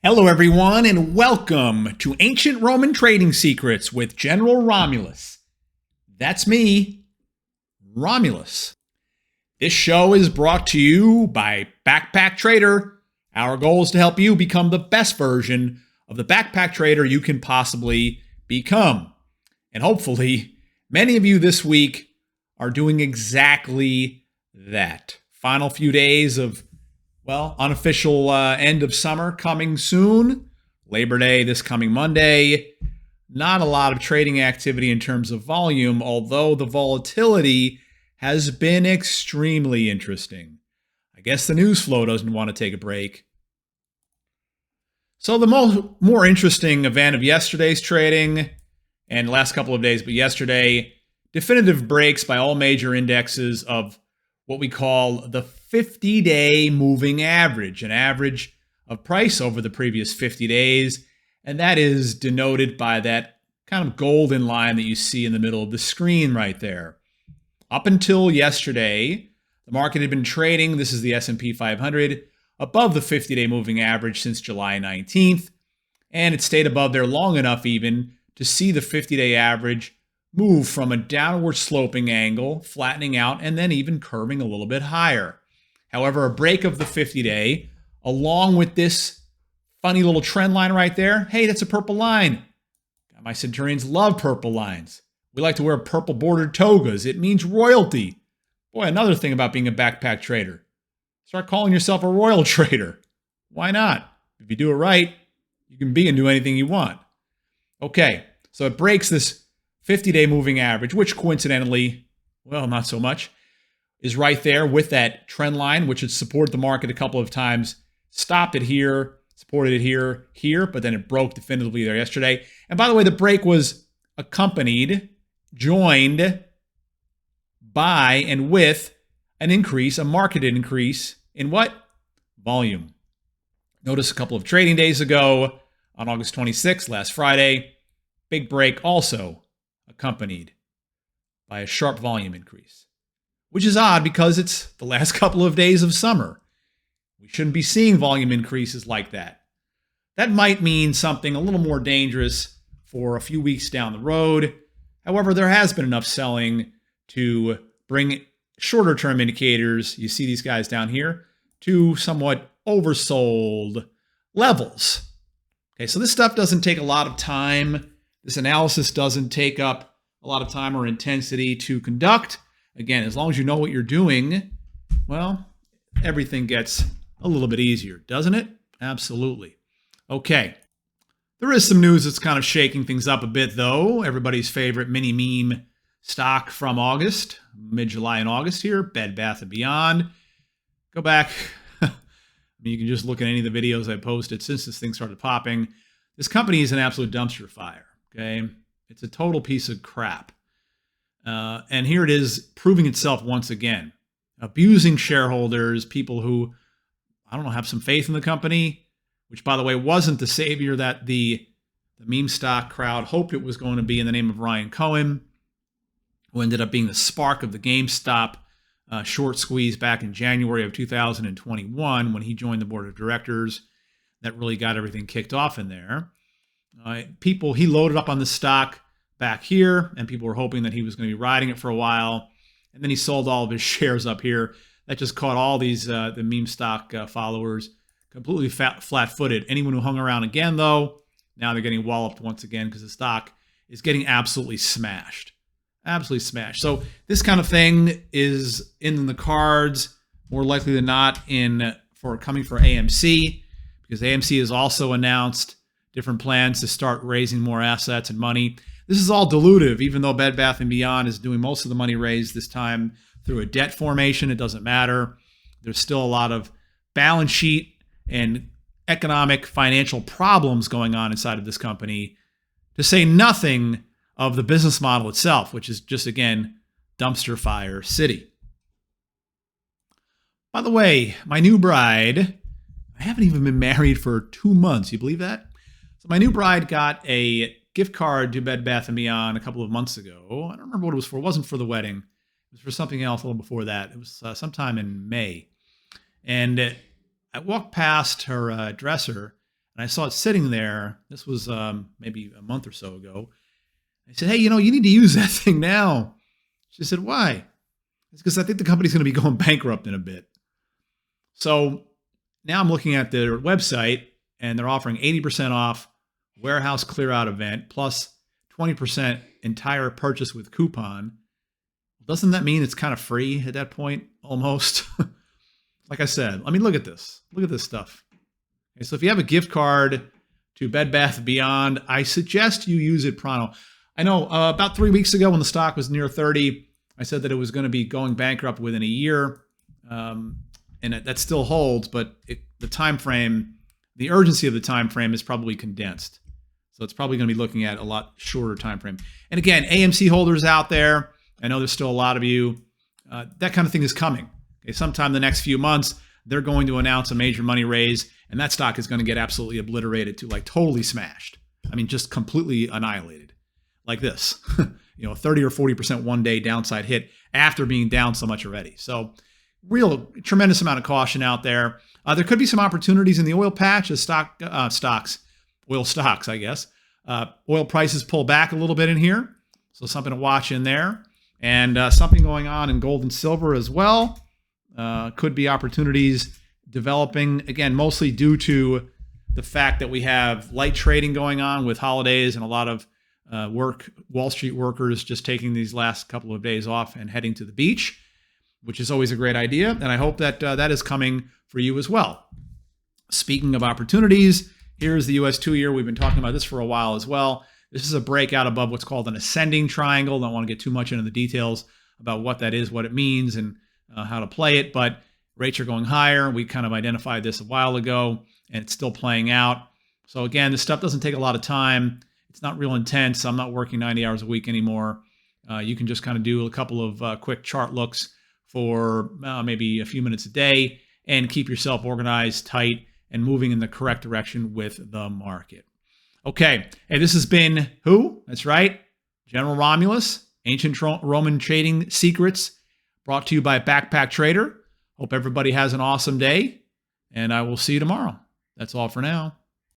Hello, everyone, and welcome to Ancient Roman Trading Secrets with General Romulus. That's me, Romulus. This show is brought to you by Backpack Trader. Our goal is to help you become the best version of the backpack trader you can possibly become. And hopefully, many of you this week are doing exactly that. Final few days of unofficial end of summer coming soon. Labor Day this coming Monday. Not a lot of trading activity in terms of volume, although the volatility has been extremely interesting. I guess the news flow doesn't want to take a break. So the more interesting event of yesterday's trading and the last couple of days, but yesterday, definitive breaks by all major indexes of what we call the 50-day moving average, an average of price over the previous 50 days. And that is denoted by that kind of golden line that you see in the middle of the screen right there. Up until yesterday, the market had been trading, this is the S&P 500, above the 50-day moving average since July 19th. And it stayed above there long enough even to see the 50-day average move from a downward sloping angle, flattening out, and then even curving a little bit higher. However, a break of the 50-day, along with this funny little trend line right there, hey, that's a purple line. My Centurions love purple lines. We like to wear purple bordered togas. It means royalty. Boy, another thing about being a backpack trader. Start calling yourself a royal trader. Why not? If you do it right, you can be and do anything you want. Okay, so it breaks this 50-day moving average, which coincidentally, well, not so much, is right there with that trend line, which had supported the market a couple of times, stopped it here, supported it here, but then it broke definitively there yesterday. And by the way, the break was joined by and with an increase, a market increase in what? Volume. Notice a couple of trading days ago, on August 26th, last Friday, big break also accompanied by a sharp volume increase, which is odd because it's the last couple of days of summer. We shouldn't be seeing volume increases like that. That might mean something a little more dangerous for a few weeks down the road. However, there has been enough selling to bring shorter term indicators, you see these guys down here, to somewhat oversold levels. Okay, so this stuff doesn't take a lot of time. This analysis doesn't take up a lot of time or intensity to conduct. Again, as long as you know what you're doing, well, everything gets a little bit easier, doesn't it? Absolutely. Okay. There is some news that's kind of shaking things up a bit, though. Everybody's favorite mini meme stock from August, mid-July and August here, Bed Bath & Beyond. Go back. You can just look at any of the videos I posted since this thing started popping. This company is an absolute dumpster fire. Okay, it's a total piece of crap. And here it is proving itself once again. Abusing shareholders, people who, I don't know, have some faith in the company, which, by the way, wasn't the savior that the meme stock crowd hoped it was going to be in the name of Ryan Cohen, who ended up being the spark of the GameStop short squeeze back in January of 2021 when he joined the board of directors. That really got everything kicked off in there. He loaded up on the stock back here, and people were hoping that he was going to be riding it for a while. And then he sold all of his shares up here. That just caught all these the meme stock followers completely flat-footed. Anyone who hung around again, though, now they're getting walloped once again because the stock is getting absolutely smashed. Absolutely smashed. So this kind of thing is in the cards, more likely than not, coming for AMC, because AMC has also announced different plans to start raising more assets and money. This is all dilutive, even though Bed Bath & Beyond is doing most of the money raised this time through a debt formation. It doesn't matter. There's still a lot of balance sheet and economic financial problems going on inside of this company, to say nothing of the business model itself, which is just, again, dumpster fire city. By the way, my new bride, I haven't even been married for 2 months. You believe that? So my new bride got a gift card to Bed Bath & Beyond a couple of months ago. I don't remember what it was for. It wasn't for the wedding. It was for something else a little before that. It was sometime in May. And I walked past her dresser, And I saw it sitting there. This was maybe a month or so ago. I said, hey, you need to use that thing now. She said, why? It's because I think the company's going to be going bankrupt in a bit. So now I'm looking at their website, and they're offering 80% off warehouse clear out event plus 20% entire purchase with coupon. Doesn't that mean it's kind of free at that point? Almost. Like I said, I mean, look at this. Look at this stuff. Okay, so if you have a gift card to Bed Bath & Beyond, I suggest you use it pronto. I know about 3 weeks ago when the stock was near 30, I said that it was going to be going bankrupt within a year. And that still holds, but the time frame, the urgency of the time frame is probably condensed. So it's probably going to be looking at a lot shorter time frame. And again, AMC holders out there, I know there's still a lot of you. That kind of thing is coming. Okay, sometime in the next few months, they're going to announce a major money raise, and that stock is going to get absolutely obliterated to like totally smashed. I mean, just completely annihilated like this. 30 or 40% one day downside hit after being down so much already. So real tremendous amount of caution out there. There could be some opportunities in the oil patch as oil stocks, I guess. Oil prices pull back a little bit in here. So something to watch in there. And something going on in gold and silver as well. Could be opportunities developing, again, mostly due to the fact that we have light trading going on with holidays and a lot of Wall Street workers just taking these last couple of days off and heading to the beach, which is always a great idea. And I hope that that is coming for you as well. Speaking of opportunities, here's the US 2-year. We've been talking about this for a while as well. This is a breakout above what's called an ascending triangle. Don't want to get too much into the details about what that is, what it means, and how to play it. But rates are going higher. We kind of identified this a while ago, and it's still playing out. So again, this stuff doesn't take a lot of time. It's not real intense. I'm not working 90 hours a week anymore. You can just kind of do a couple of quick chart looks for maybe a few minutes a day and keep yourself organized, tight, and moving in the correct direction with the market. Okay, hey, this has been who? That's right, General Romulus, Ancient Roman Trading Secrets, brought to you by Backpack Trader. Hope everybody has an awesome day, and I will see you tomorrow. That's all for now.